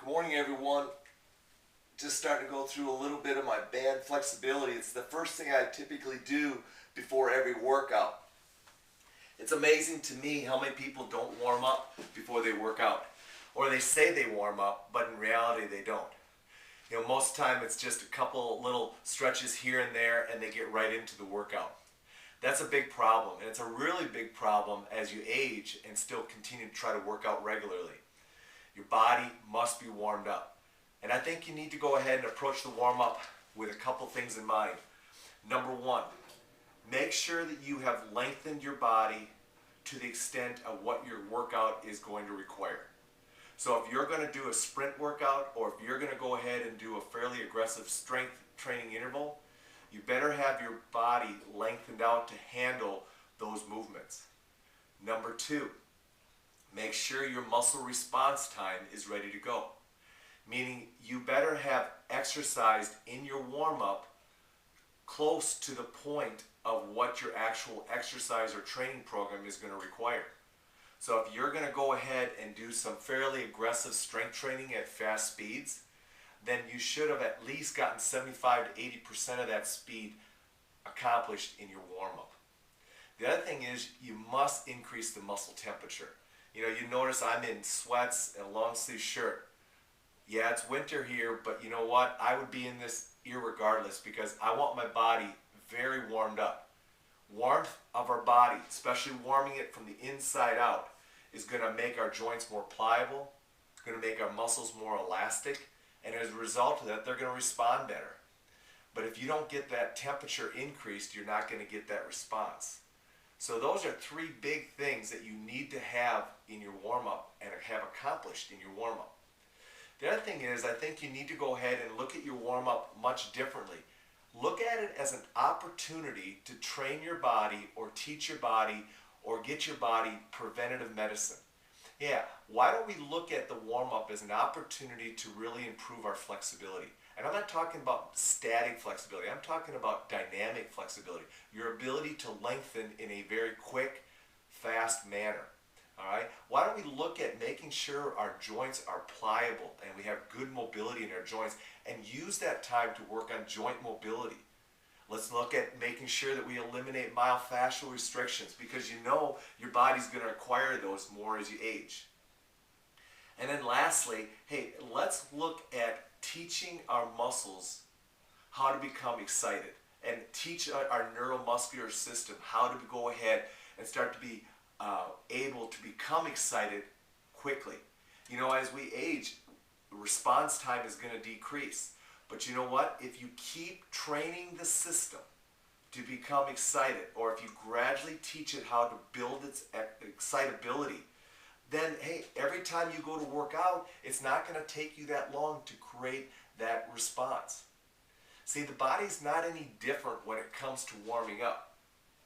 Good morning, everyone. Just starting to go through a little bit of my band flexibility. It's the first thing I typically do before every workout. It's amazing to me how many people don't warm up before they work out. Or they say they warm up, but in reality they don't. Most of the time it's just a couple little stretches here and there and they get right into the workout. That's a big problem, and it's a really big problem as you age and still continue to try to work out regularly. Your body must be warmed up. And I think you need to go ahead and approach the warm-up with a couple things in mind. Number one, make sure that you have lengthened your body to the extent of what your workout is going to require. So if you're going to do a sprint workout, or if you're going to go ahead and do a fairly aggressive strength training interval, you better have your body lengthened out to handle those movements. Number two, make sure your muscle response time is ready to go. Meaning you better have exercised in your warm-up close to the point of what your actual exercise or training program is going to require. So if you're going to go ahead and do some fairly aggressive strength training at fast speeds, then you should have at least gotten 75 to 80% of that speed accomplished in your warm-up. The other thing is you must increase the muscle temperature. You notice I'm in sweats and a long sleeve shirt. Yeah, it's winter here, but you know what? I would be in this irregardless because I want my body very warmed up. Warmth of our body, especially warming it from the inside out, is going to make our joints more pliable. It's going to make our muscles more elastic, and as a result of that, they're going to respond better. But if you don't get that temperature increased, you're not going to get that response. So those are three big things that you need to have in your warm-up and have accomplished in your warm-up. The other thing is, I think you need to go ahead and look at your warm-up much differently. Look at it as an opportunity to train your body or teach your body or get your body preventative medicine. Yeah, why don't we look at the warm-up as an opportunity to really improve our flexibility? And I'm not talking about static flexibility. I'm talking about dynamic flexibility. Your ability to lengthen in a very quick, fast manner. All right? Why don't we look at making sure our joints are pliable and we have good mobility in our joints and use that time to work on joint mobility. Let's look at making sure that we eliminate myofascial restrictions because your body's going to acquire those more as you age. And then lastly, hey, let's look at teaching our muscles how to become excited and teach our neuromuscular system how to go ahead and start to be able to become excited quickly. As we age, response time is going to decrease. But you know what? If you keep training the system to become excited, or if you gradually teach it how to build its excitability, then hey, every time you go to work out, it's not going to take you that long to create that response. See, the body's not any different when it comes to warming up.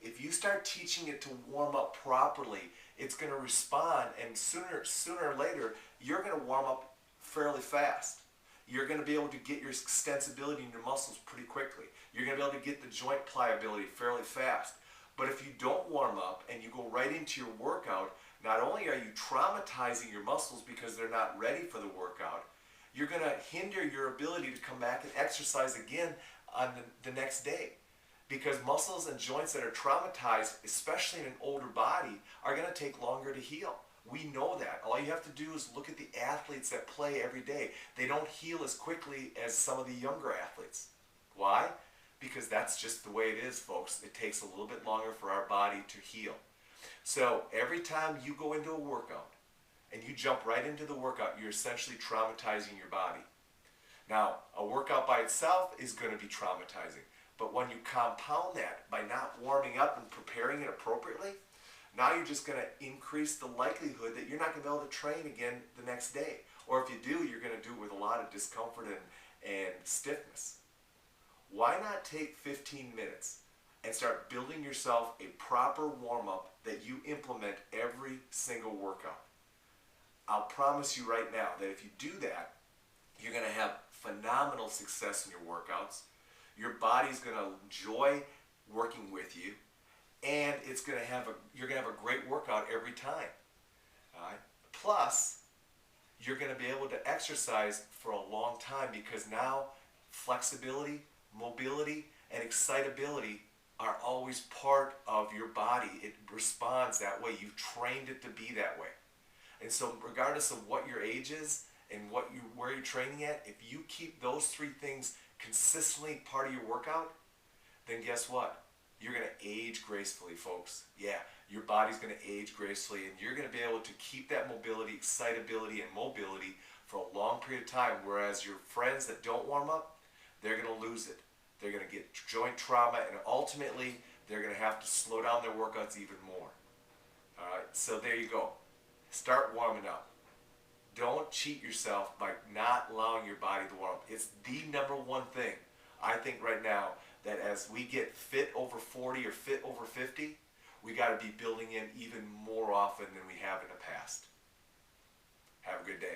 If you start teaching it to warm up properly, it's going to respond, and sooner or later, you're going to warm up fairly fast. You're going to be able to get your extensibility in your muscles pretty quickly. You're going to be able to get the joint pliability fairly fast. But if you don't warm up and you go right into your workout, not only are you traumatizing your muscles because they're not ready for the workout, you're going to hinder your ability to come back and exercise again on the next day. Because muscles and joints that are traumatized, especially in an older body, are going to take longer to heal. We know that. All you have to do is look at the athletes that play every day. They don't heal as quickly as some of the younger athletes. Why? Because that's just the way it is, folks. It takes a little bit longer for our body to heal. So every time you go into a workout and you jump right into the workout, you're essentially traumatizing your body. Now, a workout by itself is going to be traumatizing. But when you compound that by not warming up and preparing it appropriately, now you're just going to increase the likelihood that you're not going to be able to train again the next day. Or if you do, you're going to do it with a lot of discomfort and stiffness. Why not take 15 minutes and start building yourself a proper warm-up that you implement every single workout? I'll promise you right now that if you do that, you're going to have phenomenal success in your workouts. Your body's going to enjoy working with you, and you're going to have a great workout every time. All right? Plus, you're going to be able to exercise for a long time, because now flexibility, mobility, and excitability are always part of your body. It responds that way. You've trained it to be that way. And so regardless of what your age is and where you're training at, if you keep those three things consistently part of your workout, then guess what? You're going to age gracefully, folks. Yeah, your body's going to age gracefully, and you're going to be able to keep that mobility, excitability, and mobility for a long period of time, whereas your friends that don't warm up, they're going to lose it. They're going to get joint trauma, and ultimately, they're going to have to slow down their workouts even more. All right, so there you go. Start warming up. Don't cheat yourself by not allowing your body to warm up. It's the number one thing, I think, right now, that as we get fit over 40 or fit over 50, we got to be building in even more often than we have in the past. Have a good day.